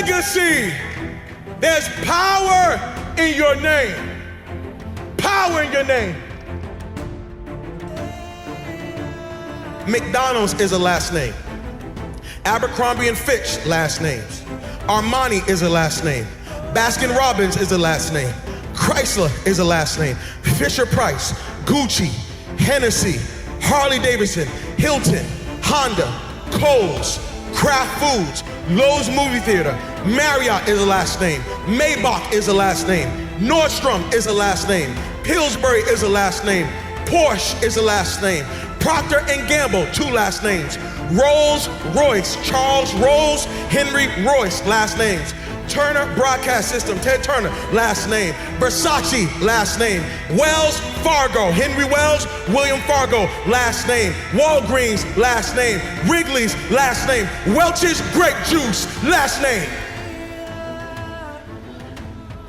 Legacy. There's power in your name. Power in your name. McDonald's is a last name. Abercrombie and Fitch, last names. Armani is a last name. Baskin Robbins is a last name. Chrysler is a last name. Fisher Price, Gucci, Hennessy, Harley Davidson, Hilton, Honda, Kohl's, Kraft Foods, Lowe's Movie Theater, Marriott is a last name. Maybach is a last name. Nordstrom is a last name. Pillsbury is a last name. Porsche is a last name. Procter & Gamble, 2 last names. Rolls Royce, Charles Rolls, Henry Royce, last names. Turner Broadcast System, Ted Turner, last name. Versace, last name. Wells Fargo, Henry Wells, William Fargo, last name. Walgreens, last name. Wrigley's, last name. Welch's Grape Juice, last name.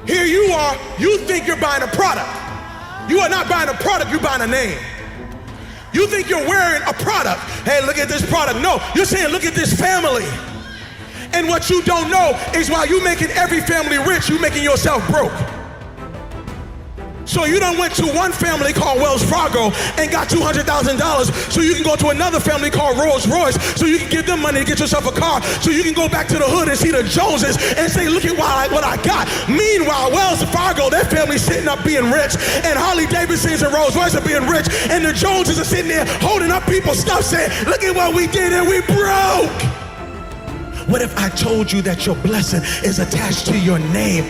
Here you are, you think you're buying a product. You are not buying a product, you're buying a name. You think you're wearing a product. Hey, look at this product. No, you're saying, look at this family. And what you don't know is while you making every family rich, you making yourself broke. So you done went to one family called Wells Fargo and got $200,000 so you can go to another family called Rolls Royce so you can give them money to get yourself a car so you can go back to the hood and see the Joneses and say, look at what I got. Meanwhile, Wells Fargo, their family's sitting up being rich, and Harley Davidsons and Rolls Royce are being rich, and the Joneses are sitting there holding up people's stuff saying, look at what we did and we broke. What if I told you that your blessing is attached to your name?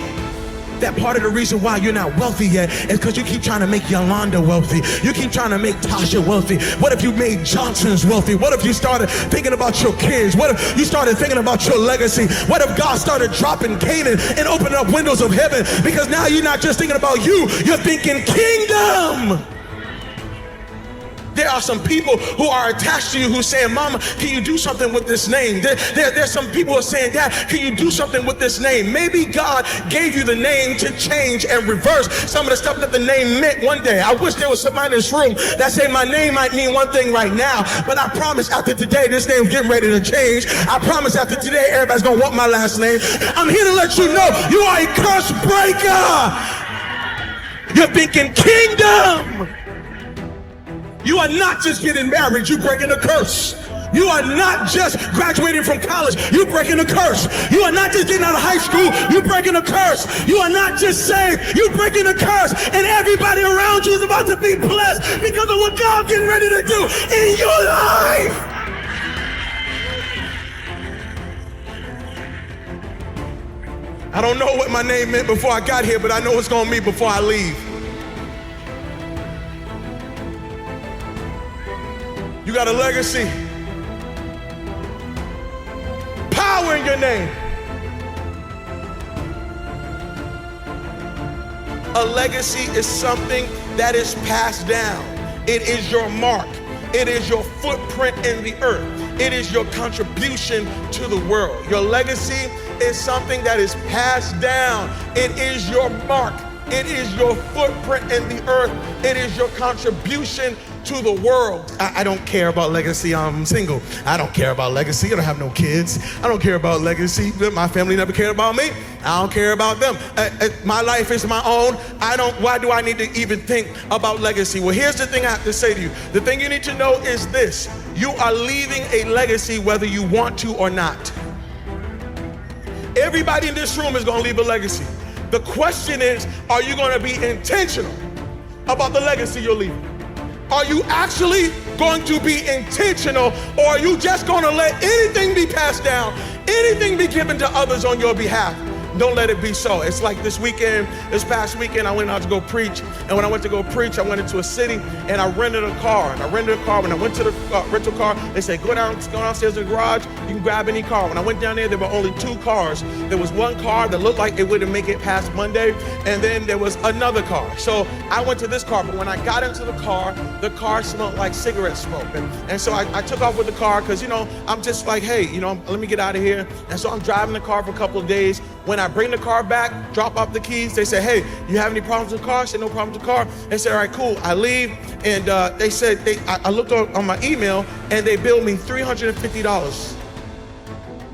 That part of the reason why you're not wealthy yet is because you keep trying to make Yolanda wealthy. You keep trying to make Tasha wealthy. What if you made Johnson's wealthy? What if you started thinking about your kids? What if you started thinking about your legacy? What if God started dropping Canaan and opening up windows of heaven? Because now you're not just thinking about you, you're thinking kingdom. There are some people who are attached to you who are saying, Mama, can you do something with this name? There's some people who are saying, Dad, can you do something with this name? Maybe God gave you the name to change and reverse some of the stuff that the name meant one day. I wish there was somebody in this room that say my name might mean one thing right now, but I promise after today, this name's getting ready to change. I promise after today, everybody's gonna want my last name. I'm here to let you know you are a curse breaker. You're thinking kingdom. You are not just getting married, you're breaking a curse. You are not just graduating from college, you're breaking a curse. You are not just getting out of high school, you're breaking a curse. You are not just saved, you're breaking a curse. And everybody around you is about to be blessed because of what God's getting ready to do in your life. I don't know what my name meant before I got here, but I know it's gonna mean before I leave. You got a legacy. Power in your name. A legacy is something that is passed down. It is your mark. It is your footprint in the earth. It is your contribution to the world. Your legacy is something that is passed down. It is your mark. It is your footprint in the earth. It is your contribution to the world. I don't care about legacy. I'm single. I don't care about legacy. I don't have no kids. I don't care about legacy. My family never cared about me. I don't care about them. My life is my own. Why do I need to even think about legacy? Well, here's the thing I have to say to you. The thing you need to know is this. You are leaving a legacy whether you want to or not. Everybody in this room is going to leave a legacy. The question is, are you going to be intentional about the legacy you're leaving? Are you actually going to be intentional, or are you just going to let anything be passed down, anything be given to others on your behalf? Don't let it be so. It's like this past weekend, I went out to go preach. And when I went to go preach, I went into a city and I rented a car. When I went to the rental car, they said, go downstairs in the garage, you can grab any car. When I went down there were only 2 cars. There was one car that looked like it wouldn't make it past Monday. And then there was another car. So I went to this car, but when I got into the car smelled like cigarette smoke. And so I took off with the car because, I'm just like, hey, let me get out of here. And so I'm driving the car for a couple of days. When I bring the car back, drop off the keys, they say, hey, you have any problems with the car? I said, no problems with the car. They said, all right, cool. I leave. And they said, I looked on my email and they billed me $350.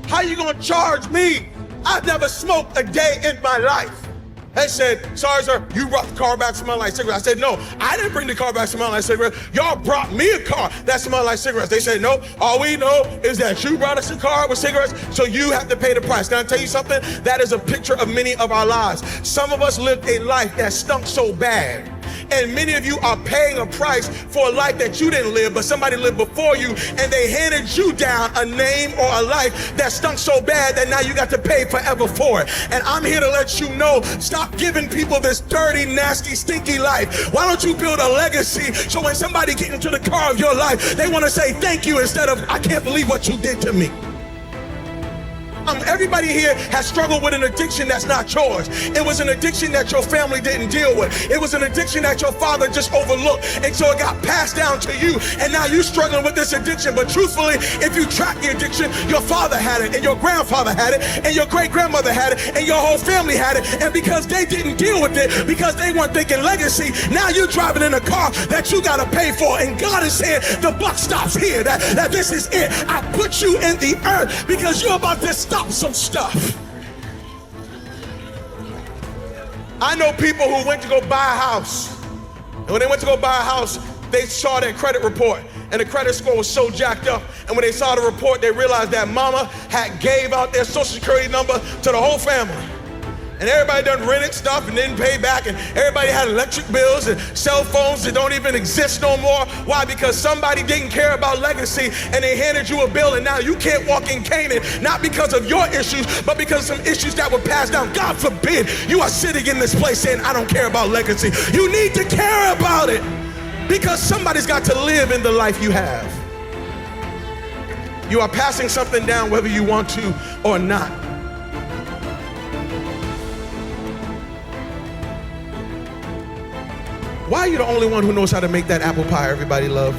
How you gonna charge me I've never smoked a day in my life. They said, sorry, sir, you brought the car back smelling like cigarettes. I said, no, I didn't bring the car back smelling like cigarettes. Y'all brought me a car that smelled like cigarettes. They said, no, all we know is that you brought us a car with cigarettes, so you have to pay the price. Can I tell you something? That is a picture of many of our lives. Some of us lived a life that stunk so bad. And many of you are paying a price for a life that you didn't live, but somebody lived before you, and they handed you down a name or a life that stunk so bad that now you got to pay forever for it. And I'm here to let you know, stop giving people this dirty, nasty, stinky life. Why don't you build a legacy so when somebody gets into the car of your life, they want to say thank you instead of, I can't believe what you did to me. Everybody here has struggled with an addiction that's not yours. It was an addiction that your family didn't deal with. It was an addiction that your father just overlooked, and so it got passed down to you, and now you're struggling with this addiction. But truthfully, if you track the addiction, your father had it, and your grandfather had it, and your great-grandmother had it, and your whole family had it. And because they didn't deal with it, because they weren't thinking legacy, now you're driving in a car that you gotta pay for. And God is saying, the buck stops here, that this is it. I put you in the earth because you're about to stop some stuff. I know people who went to go buy a house, and when they went to go buy a house, they saw their credit report, and the credit score was so jacked up, and when they saw the report, they realized that mama had gave out their social security number to the whole family. And everybody done rented stuff and didn't pay back, and everybody had electric bills and cell phones that don't even exist no more. Why? Because somebody didn't care about legacy, and they handed you a bill, and now you can't walk in Canaan, not because of your issues, but because of some issues that were passed down. God forbid you are sitting in this place saying, I don't care about legacy. You need to care about it, because somebody's got to live in the life you have. You are passing something down whether you want to or not. Why are you the only one who knows how to make that apple pie everybody love?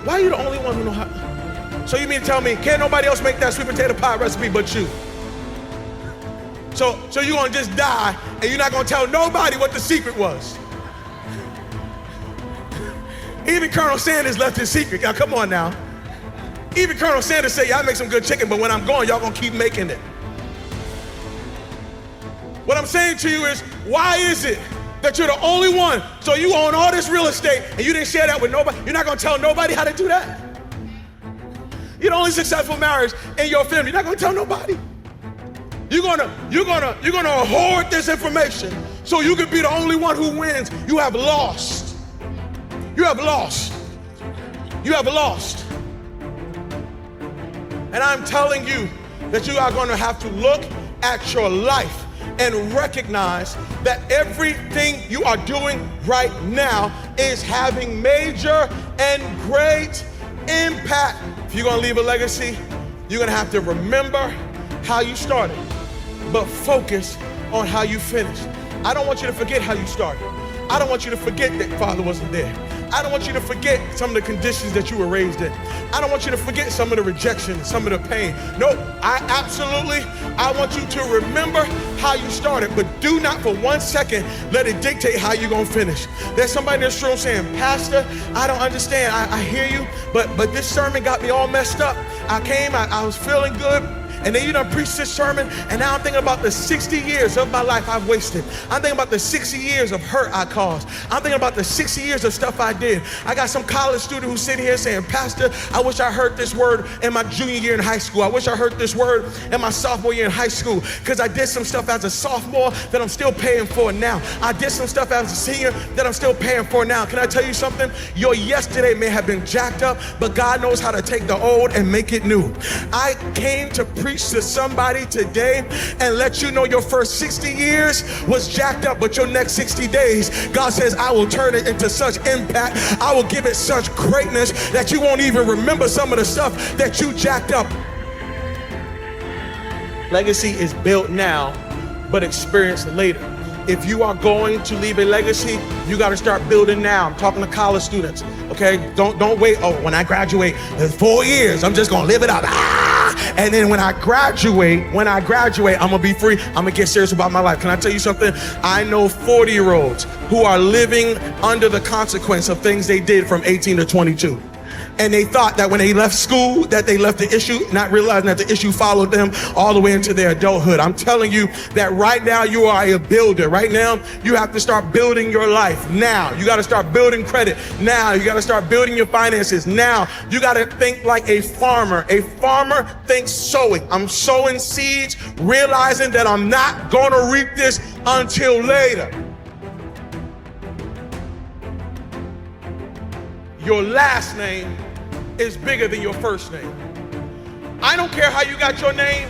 Why are you the only one who knows how? So you mean to tell me, can't nobody else make that sweet potato pie recipe but you? So you're gonna just die and you're not gonna tell nobody what the secret was? Even Colonel Sanders left his secret. Now come on now. Even Colonel Sanders said, yeah, I make some good chicken, but when I'm gone, y'all gonna keep making it. What I'm saying to you is, why is it that you're the only one? So you own all this real estate and you didn't share that with nobody? You're not gonna tell nobody how to do that? You're the only successful marriage in your family. You're not gonna tell nobody. You're gonna hoard this information so you can be the only one who wins. You have lost. You have lost. You have lost. And I'm telling you that you are gonna have to look at your life and recognize that everything you are doing right now is having major and great impact. If you're gonna leave a legacy, you're gonna have to remember how you started, but focus on how you finished. I don't want you to forget how you started. I don't want you to forget that Father wasn't there. I don't want you to forget some of the conditions that you were raised in. I don't want you to forget some of the rejection, some of the pain. No, I want you to remember how you started, but do not for 1 second let it dictate how you're gonna finish. There's somebody in this room saying, Pastor, I don't understand. I hear you, but this sermon got me all messed up. I was feeling good, and then you done preached this sermon, and now I'm thinking about the 60 years of my life I've wasted. I'm thinking about the 60 years of hurt I caused. I'm thinking about the 60 years of stuff I did. I got some college student who's sitting here saying, Pastor, I wish I heard this word in my junior year in high school. I wish I heard this word in my sophomore year in high school, because I did some stuff as a sophomore that I'm still paying for now. I did some stuff as a senior that I'm still paying for now. Can I tell you something? Your yesterday may have been jacked up, but God knows how to take the old and make it new. I came to preach to somebody today and let you know your first 60 years was jacked up, but your next 60 days, God says, I will turn it into such impact. I will give it such greatness that you won't even remember some of the stuff that you jacked up. Legacy is built now, but experienced later. If you are going to leave a legacy, you got to start building now. I'm talking to college students, okay? Don't wait. Oh, when I graduate, in 4 years, I'm just gonna live it up. And then when I graduate, I'm gonna be free. I'm gonna get serious about my life. Can I tell you something? I know 40-year-olds who are living under the consequence of things they did from 18 to 22. and they thought that when they left school that they left the issue, not realizing that the issue followed them all the way into their adulthood. I'm telling you that right now you are a builder. Right now you have to start building your life. Now you got to start building credit. Now you got to start building your finances. Now you got to think like a farmer. A farmer thinks sowing. I'm sowing seeds, realizing that I'm not going to reap this until later. Your last name is bigger than your first name. I don't care how you got your name,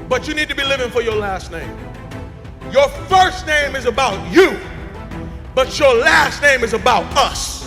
but you need to be living for your last name. Your first name is about you, but your last name is about us.